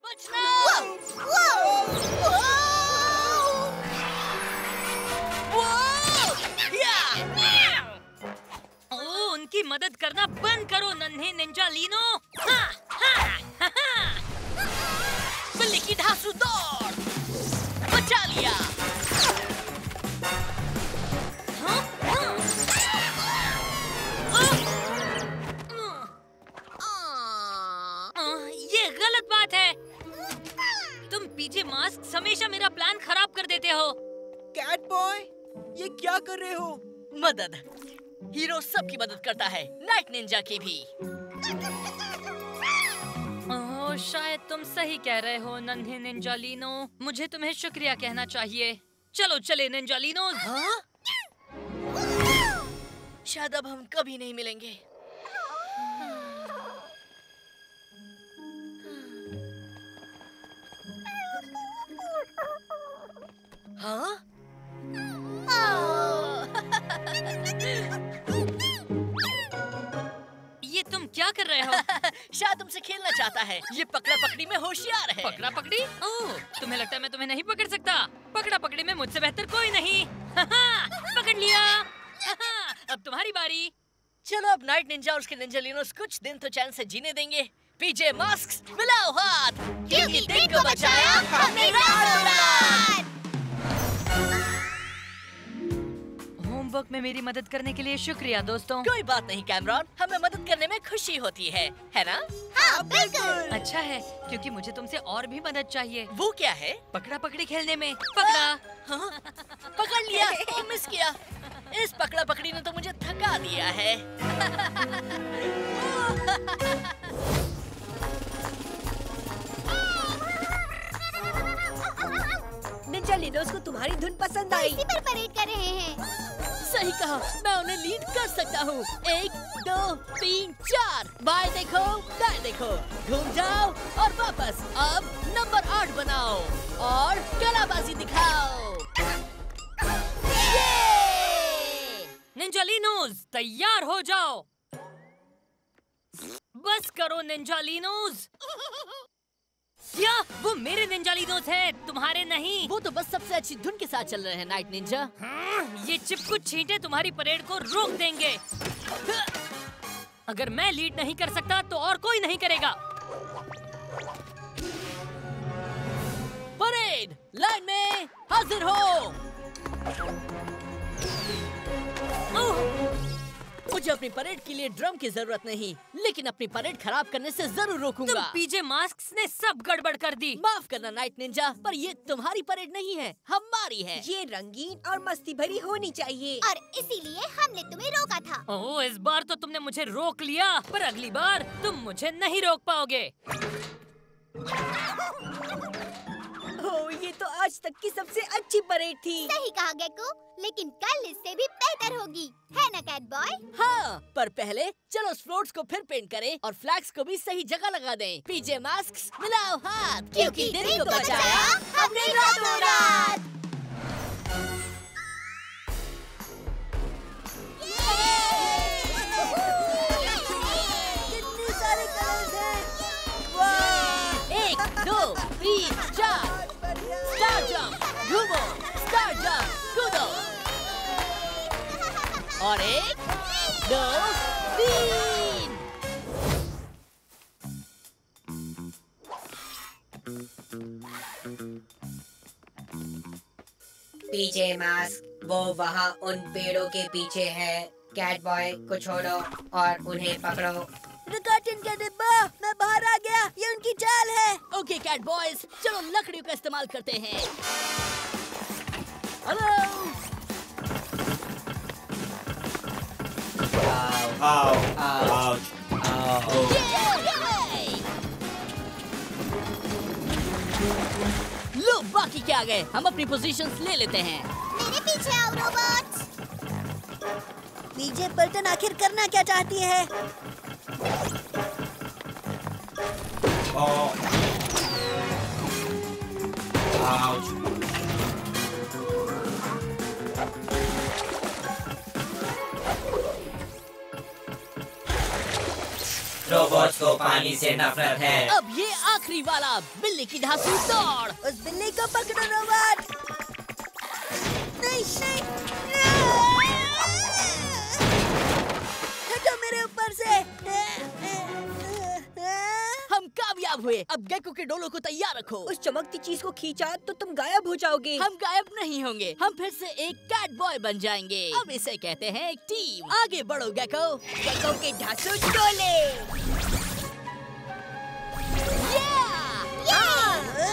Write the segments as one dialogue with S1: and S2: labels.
S1: बचना।
S2: ओ, उनकी मदद करना बंद करो नन्हे निंजा लीनो। बिल्ली की धांसू दौड़, बचा लिया। ये गलत बात है। तुम पीछे मास्क हमेशा मेरा प्लान खराब कर देते हो।
S1: कैट बॉय, ये क्या कर रहे हो?
S3: मदद, हीरो सबकी मदद करता है, नाइट निंजा की भी।
S2: ओह, शायद तुम सही कह रहे हो नन्हे निंजा लीनो। मुझे तुम्हें शुक्रिया कहना चाहिए। चलो चले निंजा लीनो।
S3: हाँ? शायद अब हम कभी नहीं मिलेंगे। हाँ?
S2: ये तुम क्या कर रहे हो?
S3: शायद तुमसे खेलना चाहता है। ये पकड़ा पकड़ी में होशियार है।
S2: पकड़ा पकड़ी? ओह, तुम्हें लगता है मैं तुम्हें नहीं पकड़ सकता? पकड़ा पकड़ी में मुझसे बेहतर कोई नहीं। पकड़ लिया। अब तुम्हारी बारी।
S3: चलो अब नाइट निंजा और उसके निंजा लीनोस कुछ दिन तो चैन से जीने देंगे। पीजे मास्क्स, मिलाओ हाथ, क्योंकि दिन को बचाया हमने रात।
S2: होमवर्क में मेरी मदद करने के लिए शुक्रिया दोस्तों।
S3: कोई बात नहीं कैमरॉन, हमें मदद करने में खुशी होती है ना?
S1: हाँ बिल्कुल।
S2: अच्छा है, क्योंकि मुझे तुमसे और भी मदद चाहिए।
S3: वो क्या है?
S2: पकड़ा पकड़ी खेलने में। पकड़ा।
S3: हाँ? पकड़ लिया। मिस किया। इस पकड़ा पकड़ी ने तो मुझे थका दिया है।
S1: निंजा लीनोस को तुम्हारी धुन पसंद आई।
S4: इसी पर परेड कर रहे हैं।
S3: सही कहा, मैं उन्हें लीड कर सकता हूँ। 1 2 3 4, बाएं देखो, दाएं देखो, घूम जाओ और वापस। अब नंबर 8 बनाओ और कलाबाजी दिखाओ।
S2: निंजा लीनोस, तैयार हो जाओ। बस करो निंजा लीनोस। क्या वो मेरे निंजा लीनोस हैं, तुम्हारे नहीं?
S3: वो तो बस सबसे अच्छी धुन के साथ चल रहे हैं नाइट निंजा।
S2: ये चिपकू छींटे तुम्हारी परेड को रोक देंगे। अगर मैं लीड नहीं कर सकता तो और कोई नहीं करेगा।
S3: परेड लाइन में हाजिर हो। मुझे अपनी परेड के लिए ड्रम की जरूरत नहीं, लेकिन अपनी परेड खराब करने से जरूर रोकूंगा।
S2: तुम पीजे मास्क्स ने सब गड़बड़ कर दी।
S3: माफ करना नाइट निंजा, पर ये तुम्हारी परेड नहीं है, हमारी है।
S1: ये रंगीन और मस्ती भरी होनी चाहिए।
S4: और इसीलिए हमने तुम्हें रोका था।
S2: ओह, इस बार तो तुमने मुझे रोक लिया, पर अगली बार तुम मुझे नहीं रोक पाओगे।
S1: ओह, ये तो आज तक की सबसे अच्छी परेड थी।
S4: सही कहा गेको, लेकिन कल इससे भी बेहतर होगी, है ना कैट बॉय?
S3: हाँ, पर पहले चलो फ्लोट्स को फिर पेंट करें और फ्लैग्स को भी सही जगह लगा दें। पीजे मास्क्स, मिलाओ हाथ, क्योंकि दिन को बचाया हमने रातों रात।
S1: कितने सारे कलर्स हैं। वाह!
S3: 1 2 3 4, स्टार जंप, घूमो, स्टार जंप, कूदो। और 1 2 3।
S5: पीछे मास्क, वो वहाँ उन पेड़ों के पीछे है। कैट बॉय को छोड़ो और उन्हें पकड़ो।
S1: रुकाटन का डिब्बा, मैं बाहर आ गया। ये उनकी चाल है।
S3: ओके कैट बॉयज, चलो लकड़ियों का इस्तेमाल करते हैं। हेलो। लो, बाकी क्या गए, हम अपनी पोजीशंस ले लेते हैं।
S4: मेरे पीछे आओ रोबोट्स।
S1: पीजे पलटन आखिर करना क्या चाहती है?
S6: रोबोट कोच को पानी से नफरत है।
S3: अब ये आखिरी वाला, बिल्ली की धांसू दौड़।
S1: उस बिल्ली को पकड़ो रोबोट। नहीं हटो मेरे ऊपर से।
S3: हम कामयाब हुए। अब गेको के डोलो को तैयार रखो।
S1: उस चमकती चीज को खींचा तो तुम गायब हो जाओगे।
S3: हम गायब नहीं होंगे, हम फिर से एक कैट बॉय बन जाएंगे। अब इसे कहते हैं एक टीम। आगे बढ़ो गेको।
S1: गेको के धांसू डोले।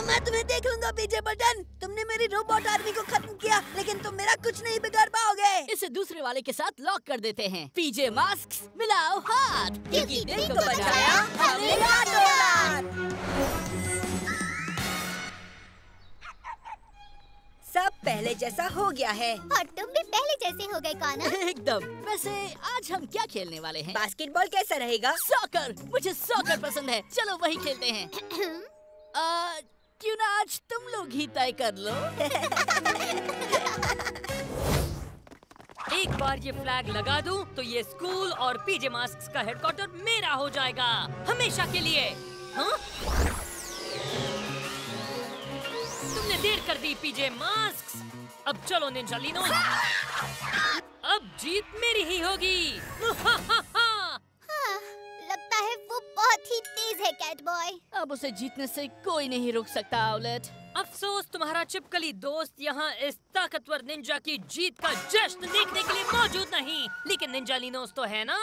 S1: मैं तुम्हें देख लूंगा पीछे बटन। तुमने मेरी रोबोट आर्मी को खत्म किया, लेकिन तुम मेरा कुछ नहीं बिगाड़ पाओगे।
S3: इसे दूसरे वाले के साथ लॉक कर देते हैं। पीजे मास्क मिलाओ हाथ,
S1: क्योंकि दिल को बचाया हमने रातों रात। सब पहले जैसा हो गया है।
S4: और तुम भी पहले जैसे हो गए काना।
S3: एकदम। वैसे आज हम क्या खेलने वाले हैं?
S1: बास्केटबॉल कैसा रहेगा?
S3: सॉकर। मुझे सॉकर पसंद है। चलो वही खेलते हैं। क्यों ना आज तुम लोग ही तय कर लो।
S2: एक बार ये फ्लैग लगा दूं तो ये स्कूल और पीजे मास्क का हेडक्वार्टर मेरा हो जाएगा, हमेशा के लिए। हाँ? तुमने देर कर दी पीजे मास्क। अब चलो निंजालिनो, अब जीत मेरी ही होगी।
S4: हाँ, लगता है वो बहुत ही तेज है कैट बॉय।
S3: अब उसे जीतने से कोई नहीं रोक सकता औलेट।
S2: अफसोस तुम्हारा चिपकली दोस्त यहाँ इस ताकतवर निंजा की जीत का जश्न देखने के लिए मौजूद नहीं। लेकिन निंजालिनोस तो है ना।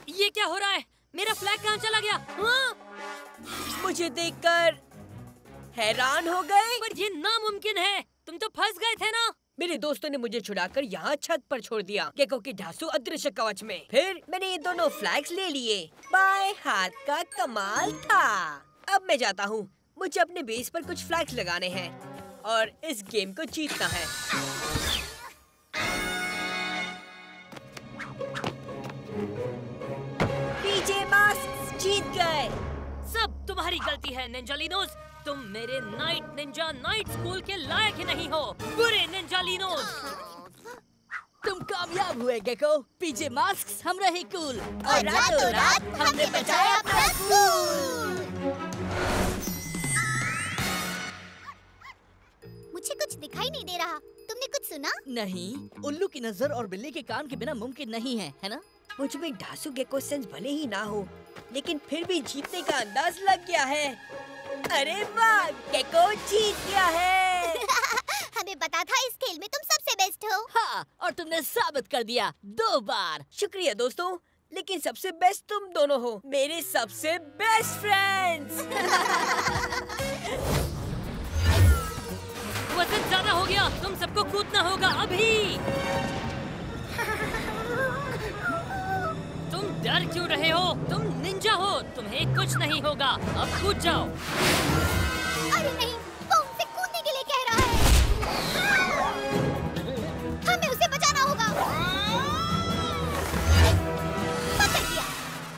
S2: ये क्या हो रहा है? मेरा फ्लैग कहाँ चला गया? हाँ?
S1: मुझे देखकर हैरान हो गए।
S2: पर ये नामुमकिन है। तुम तो फंस गए थे ना।
S1: मेरे दोस्तों ने मुझे छुड़ाकर यहाँ छत पर छोड़ दिया, गेको की धांसू अदृश्य कवच में। फिर मैंने ये दोनों फ्लैग्स ले लिए। बाएं हाथ का कमाल था। अब मैं जाता हूँ। मुझे अपने बेस पर कुछ फ्लैग्स लगाने हैं और इस गेम को जीतना है। पीजे मास्क जीत गए।
S2: सब तुम्हारी गलती है निंजालिनोस। तुम मेरे नाइट स्कूल के लायक ही नहीं हो, बुरे निंजालिनोस।
S3: तुम कामयाब हुए गेको। पीजे मास्क हम रहे कूल
S4: और रातों रात हमने बचाया अपना स्कूल। मुझे कुछ दिखाई नहीं दे रहा। तुमने कुछ सुना?
S3: नहीं, उल्लू की नजर और बिल्ली के कान के बिना मुमकिन नहीं है ना?
S1: मुझ में धांसू गेको सेंस भले ही ना हो, लेकिन फिर भी जीतने का अंदाज लग गया है। अरे वाह, गेको जीत गया है।
S4: हमें पता था इस खेल में तुम सबसे बेस्ट हो।
S3: हाँ, और तुमने साबित कर दिया 2 बार।
S1: शुक्रिया दोस्तों, लेकिन सबसे बेस्ट तुम दोनों हो, मेरे सबसे बेस्ट फ्रेंड्स।
S2: वजन ज्यादा हो गया, तुम सबको कूदना होगा अभी। तुम डर क्यों रहे हो? तुम निंजा हो, तुम्हें कुछ नहीं होगा। अब कूद जाओ।
S4: अरे नहीं, वो उनसे कूदने के लिए कह रहा है। हमें उसे बचाना होगा। पकड़ लिया।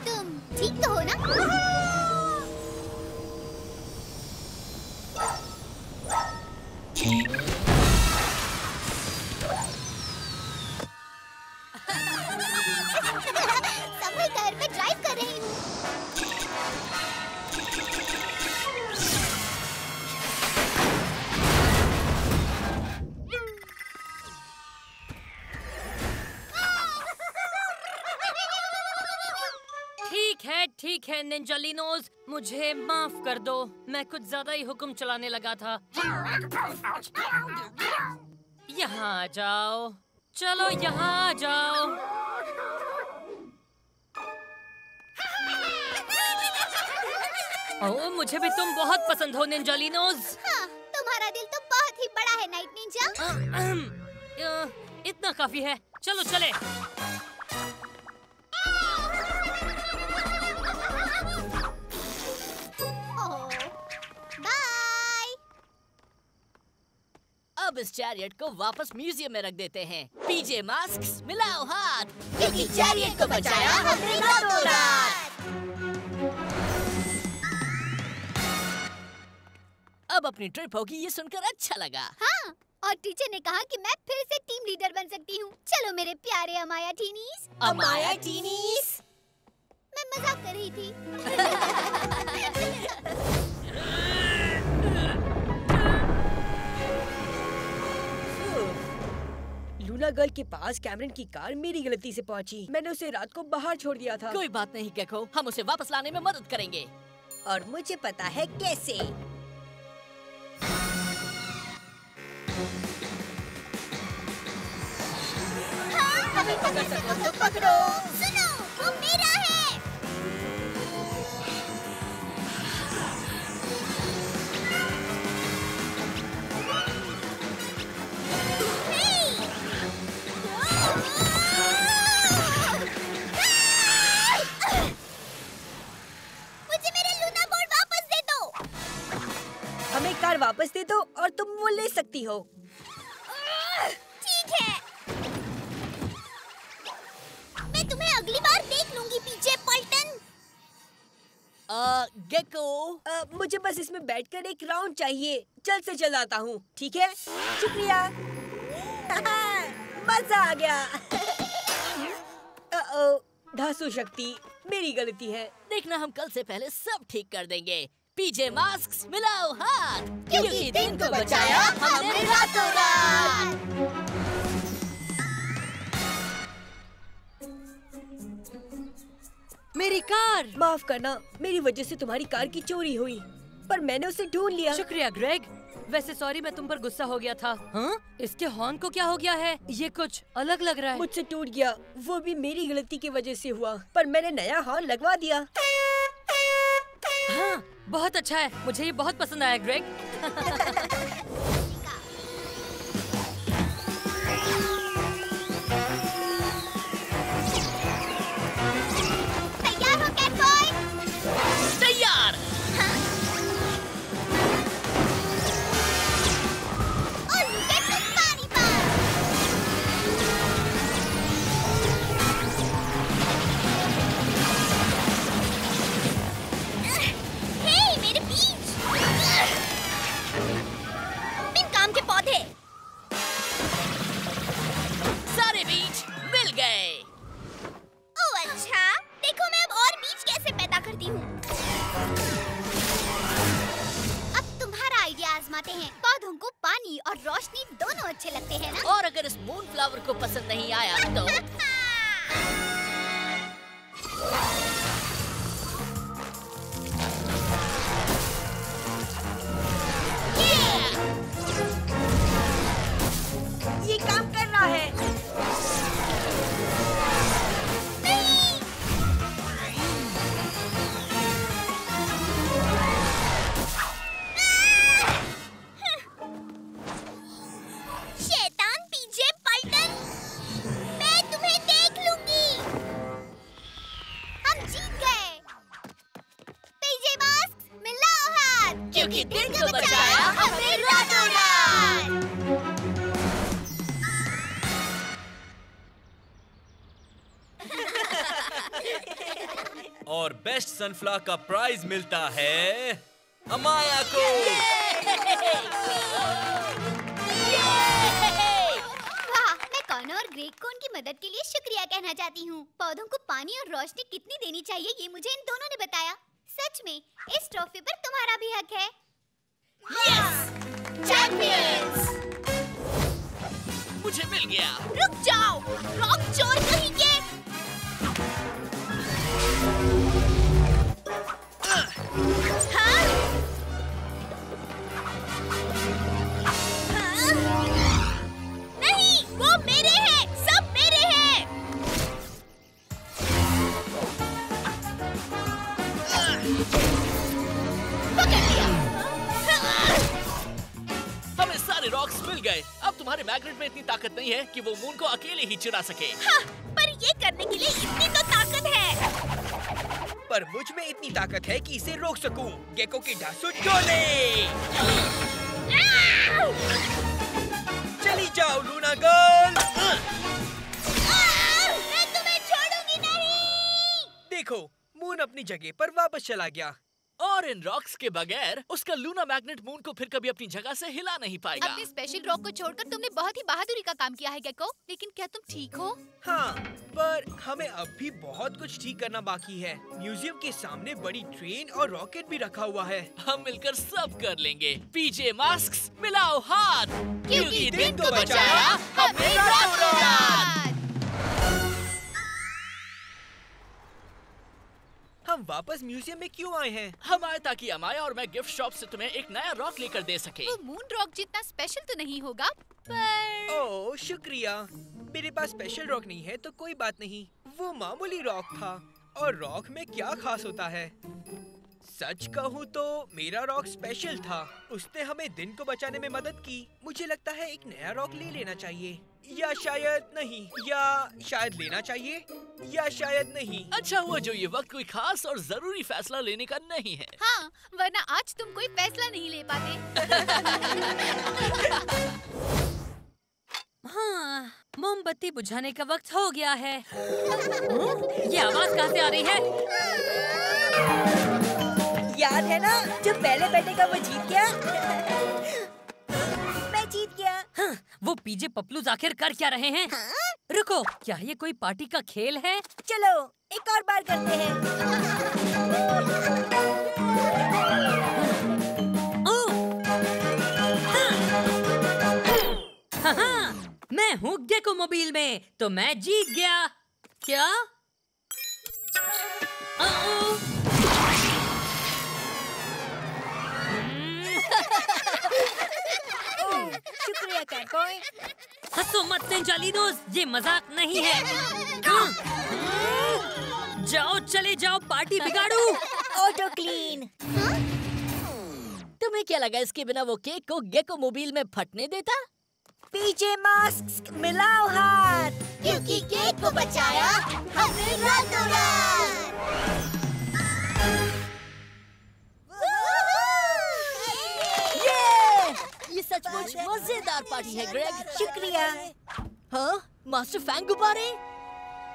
S4: तुम ठीक तो हो ना? संभल कर, मैं ड्राइव कर रही हूँ।
S2: ठीक है निंजालिनोस, मुझे माफ कर दो। मैं कुछ ज्यादा ही हुक्म चलाने लगा था। यहाँ आ जाओ। चलो यहाँ आ जाओ। ओह, मुझे भी तुम बहुत पसंद हो निंजालिनोस।
S4: हाँ, तुम्हारा दिल तो बहुत ही बड़ा है नाइट निंजा।
S2: इतना काफी है। चलो चले।
S4: बाय।
S3: अब इस चैरियट को वापस म्यूजियम में रख देते हैं। पीजे मास्क मिलाओ हाथ,
S1: क्योंकि चैरियट को बचाया हमने रातों रात।
S3: अब अपनी ट्रिप होगी, ये सुनकर अच्छा लगा।
S4: हाँ, और टीचर ने कहा कि मैं फिर से टीम लीडर बन सकती हूँ। चलो मेरे प्यारे अमाया टीनीज।
S1: अमाया टीनीज।
S4: मैं मजाक कर रही थी।
S1: लूना गर्ल के पास कैमरन की कार मेरी गलती से पहुंची। मैंने उसे रात को बाहर छोड़ दिया था।
S3: कोई बात नहीं गेको, हम उसे वापस लाने में मदद करेंगे।
S1: और मुझे पता है कैसे।
S4: पकड़ो। सुनो, वो मेरा है। मुझे मेरे लूना बोर्ड वापस दे दो।
S1: हमें कार वापस दे दो और तुम वो ले सकती हो।
S4: ठीक है, मैं तुम्हें अगली बार देख लूंगी पीछे पलटन।
S3: गेको,
S1: मुझे बस इसमें बैठकर एक राउंड चाहिए। जल्द से जल्द आता हूँ, ठीक है? शुक्रिया। मजा आ गया। धांसू शक्ति, मेरी गलती है।
S3: देखना हम कल से पहले सब ठीक कर देंगे। पीजे मास्क मिलाओ हाथ,
S4: क्योंकि दिन को बचाया हमने रातों रात।
S2: मेरी कार।
S1: माफ करना, मेरी वजह से तुम्हारी कार की चोरी हुई, पर मैंने उसे ढूंढ लिया।
S2: शुक्रिया ग्रेग। वैसे सॉरी, मैं तुम पर गुस्सा हो गया था। हाँ? इसके हॉर्न को क्या हो गया है? ये कुछ अलग लग रहा है।
S1: मुझसे टूट गया, वो भी मेरी गलती की वजह से हुआ, पर मैंने नया हॉर्न लगवा दिया।
S2: हाँ, बहुत अच्छा है। मुझे ये बहुत पसंद आया ग्रेग।
S4: तैयार हो कैट बॉय?
S3: तैयार।
S4: और लुके तुम पानी पर। हे, मेरे बीच। बिन काम के पौधे।
S3: सारे बीज मिल गए।
S4: ओह अच्छा, देखो मैं अब और बीज कैसे पैदा करती हूँ। अब तुम्हारा आइडिया आजमाते हैं। पौधों को पानी और रोशनी दोनों अच्छे लगते हैं ना?
S3: और अगर इस मून फ्लावर को पसंद नहीं आया तो
S1: ये काम कर रहा है।
S4: शैतान पीछे पलटन, मैं तुम्हें देख लूंगी। हम जीत गए। पीजे मास्क मिलाओ हाथ,
S3: क्योंकि दिन को बचाया हमने रातों रात।
S7: और बेस्ट सनफ्लावर का प्राइज मिलता है अमाया को।
S4: वाह, मैं कॉर्नो और ग्रेग को उनकी मदद के लिए शुक्रिया कहना चाहती हूँ। पौधों को पानी और रोशनी कितनी देनी चाहिए ये मुझे इन दोनों ने बताया। सच में इस ट्रॉफी पर तुम्हारा भी हक है। चैंपियंस!
S3: मुझे मिल गया।
S4: रुक जाओ, रॉक चोर कहीं के। हाँ? हाँ? नहीं, वो मेरे हैं, सब मेरे हैं। पकड़ लिया।
S3: हमें सारे रॉक्स मिल गए। अब तुम्हारे मैग्नेट में इतनी ताकत नहीं है कि वो मून को अकेले ही चुरा सके।
S4: हाँ, पर ये करने के लिए इतनी तो ताकत है।
S1: पर मुझ में इतनी ताकत है कि इसे रोक सकूं। गेको की धांसू चोले। चली जाओ लूना गर्ल।
S4: मैं तुम्हें छोड़ूंगी नहीं।
S1: देखो, मून अपनी जगह पर वापस चला गया।
S8: और इन रॉक्स के बगैर उसका लूना मैग्नेट मून को फिर कभी अपनी जगह से हिला नहीं पाएगा।
S9: अपने स्पेशल रॉक को छोड़कर तुमने बहुत ही बहादुरी का काम किया है गेको। लेकिन क्या तुम ठीक हो?
S10: हाँ, पर हमें अब भी बहुत कुछ ठीक करना बाकी है। म्यूजियम के सामने बड़ी ट्रेन और रॉकेट भी रखा हुआ है।
S8: हम मिलकर सब कर लेंगे। पीजे मास्क्स मिलाओ हाथ,
S9: क्योंकि
S10: दिन को बचाया
S9: हमने रातों रात।
S10: हम वापस म्यूजियम में क्यों आए हैं?
S8: हम आए ताकि अमाया और मैं गिफ्ट शॉप से तुम्हें एक नया रॉक लेकर दे सके।
S9: वो मून रॉक जितना स्पेशल तो नहीं होगा, पर
S10: ओह शुक्रिया। मेरे पास स्पेशल रॉक नहीं है तो कोई बात नहीं। वो मामूली रॉक था। और रॉक में क्या खास होता है? सच कहूँ तो मेरा रॉक स्पेशल था। उसने हमें दिन को बचाने में मदद की। मुझे लगता है एक नया रॉक ले लेना चाहिए, या शायद नहीं, या शायद लेना चाहिए, या शायद नहीं।
S8: अच्छा हुआ जो ये वक्त कोई खास और जरूरी फैसला लेने का नहीं है।
S9: हाँ, वरना आज तुम कोई फैसला नहीं ले पाते।
S2: हाँ, मोमबत्ती बुझाने का वक्त हो गया है। ये आवाज कहाँ से आ रही है?
S1: याद है ना जो पहले बैठे का वो जीत गया? मैं जीत गया।
S2: हाँ, वो पीजे पपलूज आखिर कर क्या रहे हैं?
S1: हाँ?
S2: रुको, क्या ये कोई पार्टी का खेल है?
S1: चलो एक और बार करते हैं।
S2: हाँ, मैं हूँ गेको मोबाइल में, तो मैं जीत गया। क्या?
S1: शुक्रिया कैटबॉय।
S2: हंसो मत निंजालिनोस, ये मजाक नहीं है। जाओ, चले जाओ, पार्टी बिगाड़ो।
S1: Auto clean.
S3: तुम्हें क्या लगा इसके बिना वो केक को गेको मोबाइल में फटने देता?
S1: पीजे मास्क मिलाओ हाथ,
S4: क्योंकि केक को बचाया हमने रातों रात।
S3: ये सचमुच मजेदार पार्टी है ग्रेग।
S1: शुक्रिया।
S3: हाँ, मास्टर फैंग गुब्बारे,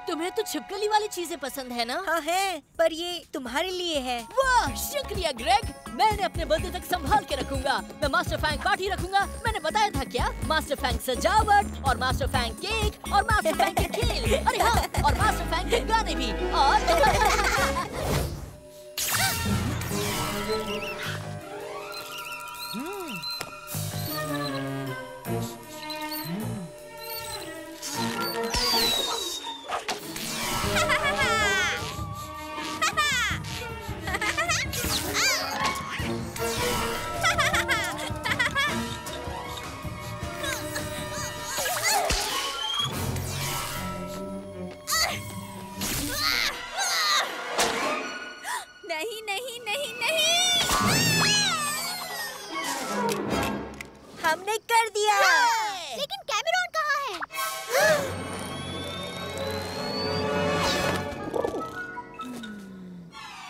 S3: तुम्हें तो छिपकली वाली चीजें पसंद है ना?
S1: हाँ है, पर ये तुम्हारे लिए है।
S3: वाह, शुक्रिया ग्रेग। मैंने अपने बर्थडे तक संभाल के रखूंगा। मैं मास्टर फैंग पार्टी रखूंगा। मैंने बताया था क्या? मास्टर फैंग सजावट और मास्टर फैंग केक और मास्टर फैंग के खेल। अरे हाँ, और मास्टर फैंग के गाने भी। और
S9: नहीं नहीं नहीं नहीं।
S1: हमने कर दिया।
S4: लेकिन कैमरॉन कहाँ है?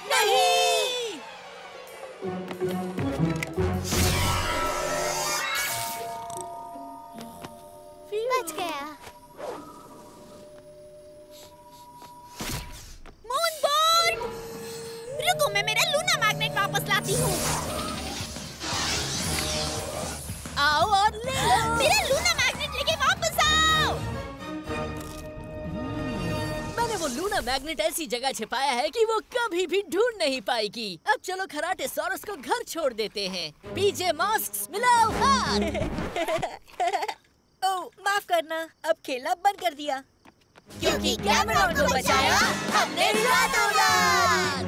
S1: नहीं।
S4: बच गया।
S9: मूनबोर्ड, रुको, मैं मेरा लूना मैग्नेट वापस लाती हूँ।
S3: आओ और ले लो।
S9: मेरा लूना मैग्नेट लेके वापस आओ।
S3: मैंने वो लूना मैग्नेट ऐसी जगह छिपाया है कि वो कभी भी ढूंढ नहीं पाएगी। अब चलो खराटे सॉरस को घर छोड़ देते हैं। पीजे मास्क्स मिलाओ हाथ।
S1: ओह माफ करना, अब खेलना बंद कर दिया।
S4: क्योंकि कैमरॉन को बचाया हमने रातों रात।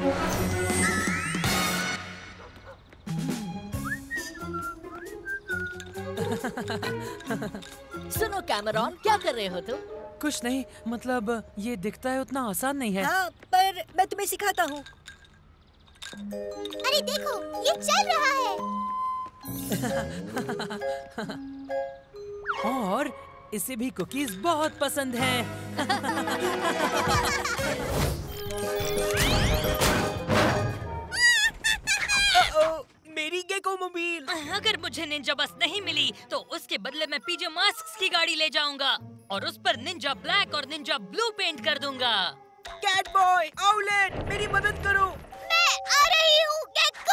S3: सुनो कैमरॉन, क्या कर रहे हो तुम?
S11: कुछ नहीं, मतलब ये दिखता है उतना आसान नहीं है।
S1: हाँ, पर मैं तुम्हें सिखाता हूँ।
S4: अरे देखो, ये चल रहा है।
S11: और इसे भी कुकीज बहुत पसंद हैं।
S10: मेरी गेको मोबाइल।
S2: अगर मुझे निंजा बस नहीं मिली तो उसके बदले मैं पीजे मास्क की गाड़ी ले जाऊंगा और उस पर निंजा ब्लैक और निंजा ब्लू पेंट कर दूंगा।
S10: कैटबॉय, आउलेट, मेरी मदद करो।
S4: मैं आ रही हूँ गेको।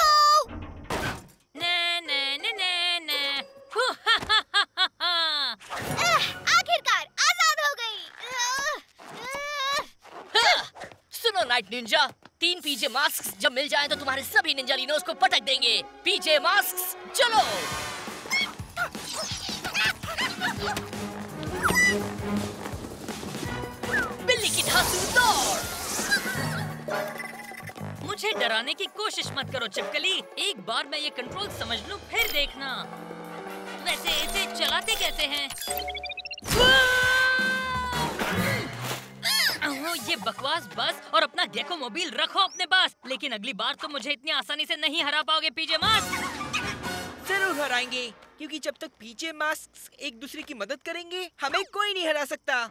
S3: ऑलराइट निंजा, 3 पीजे मास्क जब मिल जाएं तो तुम्हारे सभी निंजालिनोस को पटक देंगे। पीजे मास्क चलो। बिल्ली की धांसू दौड़।
S2: मुझे डराने की कोशिश मत करो चिपकली। एक बार मैं ये कंट्रोल समझ लूं फिर देखना। वैसे इसे चलाते कैसे हैं? ये बकवास बस और अपना गेको मोबाइल रखो अपने पास। लेकिन अगली बार तो मुझे इतनी आसानी से नहीं हरा पाओगे पीजे मास्क।
S10: जरूर हराएंगे, क्योंकि जब तक पीजे मास्क एक दूसरे की मदद करेंगे हमें कोई नहीं हरा सकता।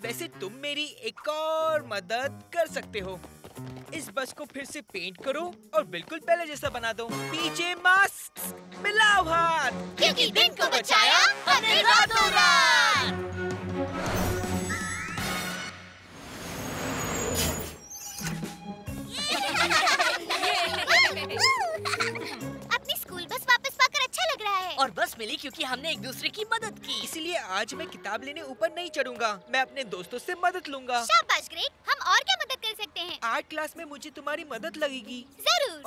S10: वैसे तुम मेरी एक और मदद कर सकते हो। इस बस को फिर से पेंट करो और बिल्कुल पहले जैसा बना दो। पीजे मास्क मिलाओ हाथ,
S4: क्योंकि दिन को बचाया हमने रातों रात। अपनी स्कूल बस वापस पाकर अच्छा लग रहा है।
S3: और बस मिली क्योंकि हमने एक दूसरे की मदद की।
S10: इसलिए आज मैं किताब लेने ऊपर नहीं चढ़ूंगा, मैं अपने दोस्तों से मदद लूंगा।
S4: शाबाश ग्रेग, हम और क्या मदद कर सकते हैं?
S10: आर्ट क्लास में मुझे तुम्हारी मदद लगेगी।
S4: जरूर।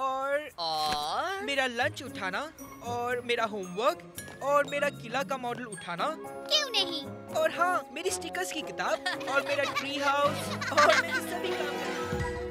S10: और मेरा लंच उठाना, और मेरा होमवर्क, और मेरा किला का मॉडल उठाना।
S4: क्यों नहीं?
S10: और हाँ, मेरी स्टिकर्स की किताब, और मेरा ट्री हाउस, और मेरे सभी काम।